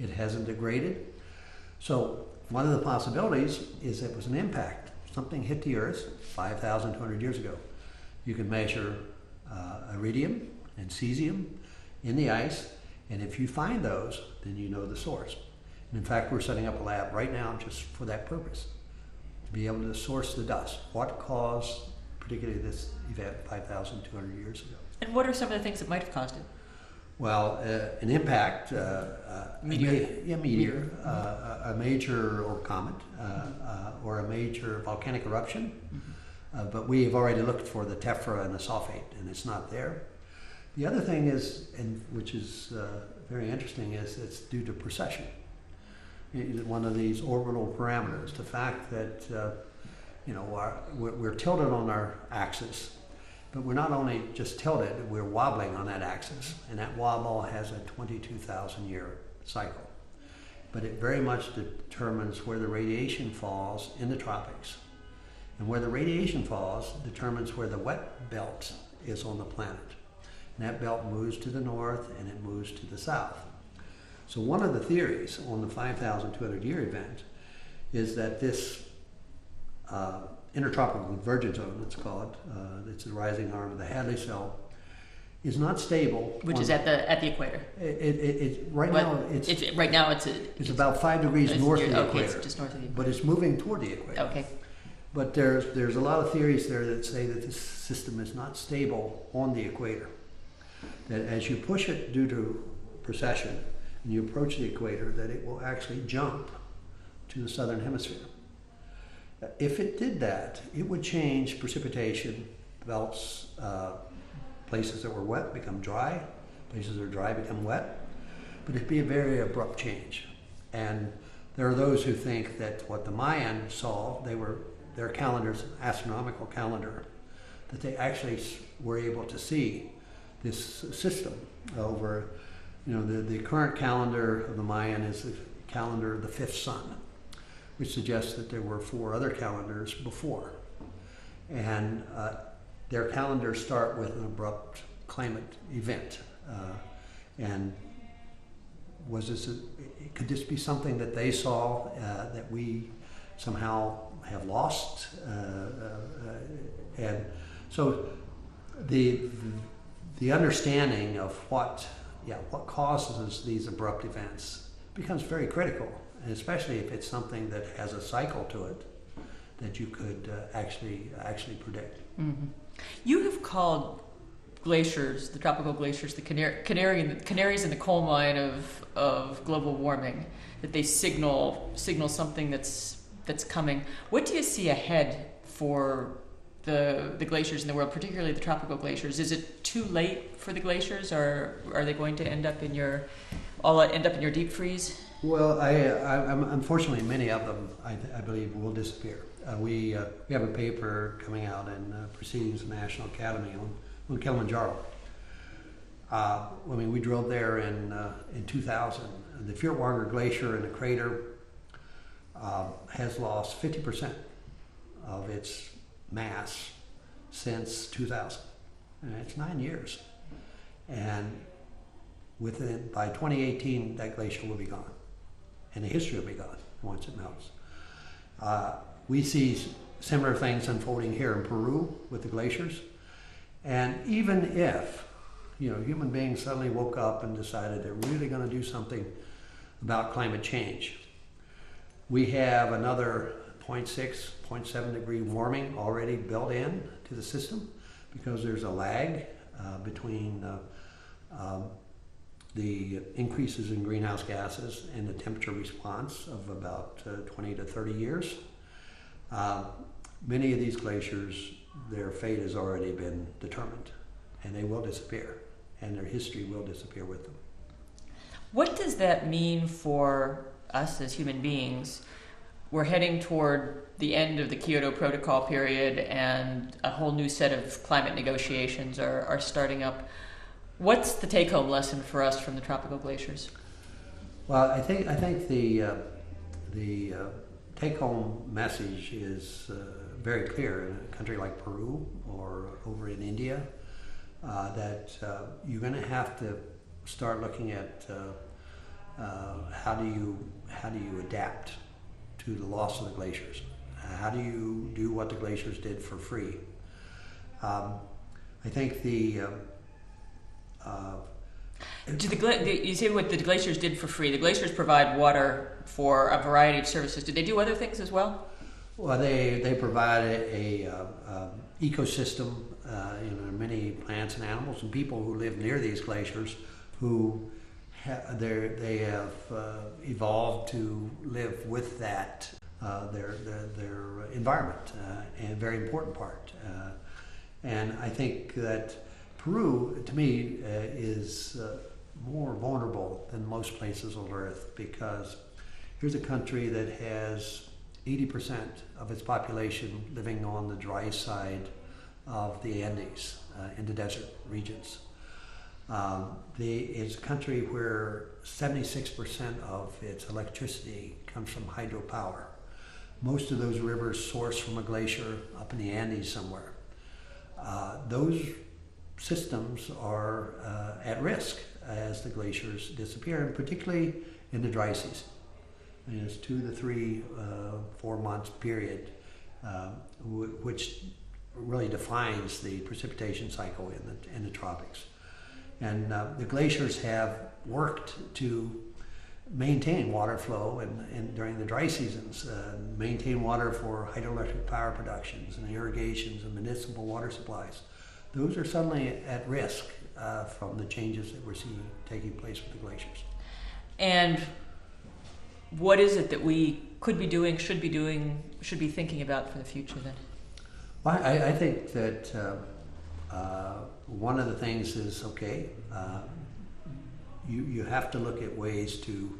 It hasn't degraded. So one of the possibilities is it was an impact. Something hit the Earth 5,200 years ago. You can measure iridium and cesium in the ice, and if you find those, then you know the source. And in fact, we're setting up a lab right now just for that purpose, to be able to source the dust. What caused particularly this event 5,200 years ago? And what are some of the things that might have caused it? Well, an impact, Meteor. a major or comet, or a major volcanic eruption. But we have already looked for the tephra and the sulfate, and it's not there. The other thing is, and which is very interesting, is it's due to precession. One of these orbital parameters, the fact that we're tilted on our axis, but we're not only just tilted, we're wobbling on that axis, and that wobble has a 22,000 year cycle. But it very much determines where the radiation falls in the tropics. And where the radiation falls determines where the wet belt is on the planet. And that belt moves to the north and it moves to the south. So one of the theories on the 5,200 year event is that this intertropical convergence zone, it's called, it's the rising arm of the Hadley cell, is not stable. Which is at the equator. Right now it's about 5 degrees north of the equator. Okay, it's just north of the equator. But it's moving toward the equator. Okay. But there's a lot of theories there that say that this system is not stable on the equator. That as you push it due to precession and you approach the equator, that it will actually jump to the southern hemisphere. If it did that, it would change precipitation belts. Places that were wet become dry, places that are dry become wet, but it'd be a very abrupt change. And there are those who think that what the Mayan saw, their calendars, astronomical calendar, that they actually were able to see this system over, the current calendar of the Mayan is the calendar of the fifth sun, which suggests that there were 4 other calendars before. And their calendars start with an abrupt climate event. And could this be something that they saw that we somehow have lost? And so the understanding of what causes these abrupt events becomes very critical, and especially if it's something that has a cycle to it that you could actually predict. Mm-hmm. You have called glaciers, the tropical glaciers, the canaries in the coal mine of global warming, that they signal something that's coming. What do you see ahead for the glaciers in the world, particularly the tropical glaciers? Is it too late for the glaciers, or are they going to end up in your deep freeze? Well, unfortunately, many of them, I believe, will disappear. We have a paper coming out in Proceedings of the National Academy on Kilimanjaro. We drilled there in 2000. The Furtwanger Glacier in the crater has lost 50% of its mass since 2000. And it's 9 years. And by 2018, that glacier will be gone. And the history will be gone once it melts. We see similar things unfolding here in Peru with the glaciers. And even if, human beings suddenly woke up and decided they're really going to do something about climate change, we have another 0.6, 0.7 degree warming already built in to the system, because there's a lag between the increases in greenhouse gases and the temperature response of about 20 to 30 years. Many of these glaciers, their fate has already been determined, and they will disappear, and their history will disappear with them. What does that mean for us as human beings? We're heading toward the end of the Kyoto Protocol period, and a whole new set of climate negotiations are starting up. What's the take-home lesson for us from the tropical glaciers? Well, I think the take-home message is very clear in a country like Peru or over in India, that you're going to have to start looking at how do you adapt to the loss of the glaciers? How do you do what the glaciers did for free? I think you say what the glaciers did for free. The glaciers provide water for a variety of services. Did they do other things as well? Well, they provide a ecosystem. Many plants and animals and people who live near these glaciers who they have evolved to live with that their environment, and a very important part. And I think that Peru, to me, is more vulnerable than most places on Earth, because here's a country that has 80% of its population living on the dry side of the Andes, in the desert regions. It's a country where 76% of its electricity comes from hydropower. Most of those rivers source from a glacier up in the Andes somewhere. Those systems are at risk as the glaciers disappear, and particularly in the dry season. I mean, it's 2 to 3, 4 months period, which really defines the precipitation cycle in the tropics. And the glaciers have worked to maintain water flow and during the dry seasons, maintain water for hydroelectric power productions and irrigations and municipal water supplies. Those are suddenly at risk from the changes that we're seeing taking place with the glaciers. And what is it that we could be doing, should be thinking about for the future then? Well, I think that one of the things is, you have to look at ways to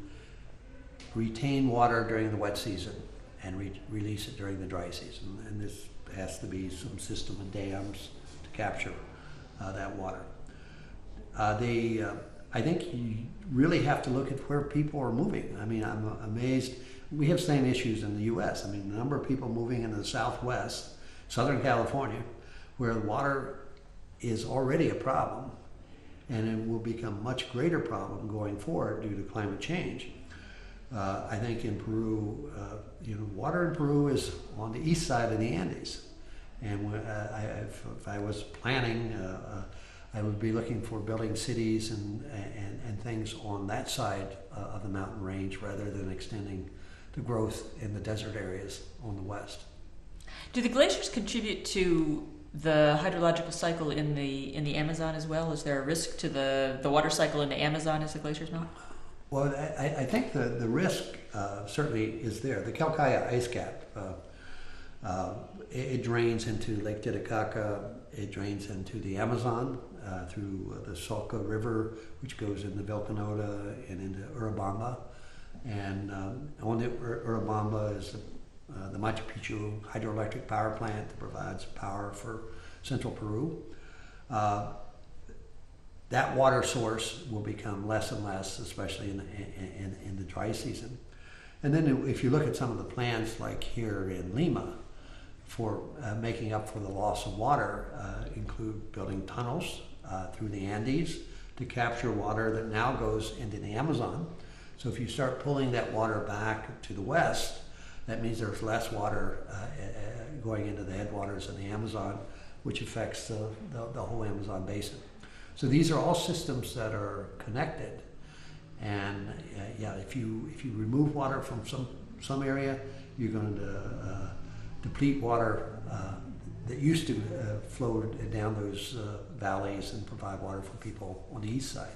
retain water during the wet season and release it during the dry season. And this has to be some system of dams to capture that water. I think you really have to look at where people are moving. I mean, I'm amazed. We have the same issues in the U.S. I mean, the number of people moving into the Southwest, Southern California, where the water is already a problem, and it will become a much greater problem going forward due to climate change. I think in Peru, water in Peru is on the east side of the Andes, and if I was planning, I would be looking for building cities and things on that side of the mountain range rather than extending the growth in the desert areas on the west. Do the glaciers contribute to the hydrological cycle in the Amazon as well? Is there a risk to the water cycle in the Amazon as the glaciers melt? Well, I think the risk certainly is there. The Calcaya ice cap, it drains into Lake Titicaca, it drains into the Amazon through the Salca River, which goes into Vilcanota and into Urubamba. And on the Urubamba is the Machu Picchu hydroelectric power plant that provides power for central Peru. That water source will become less and less, especially in the dry season. And then if you look at some of the plans like here in Lima for making up for the loss of water, include building tunnels through the Andes to capture water that now goes into the Amazon. So if you start pulling that water back to the west, that means there's less water going into the headwaters of the Amazon, which affects the whole Amazon basin. So these are all systems that are connected, and if you remove water from some area, you're going to deplete water that used to flow down those valleys and provide water for people on the east side.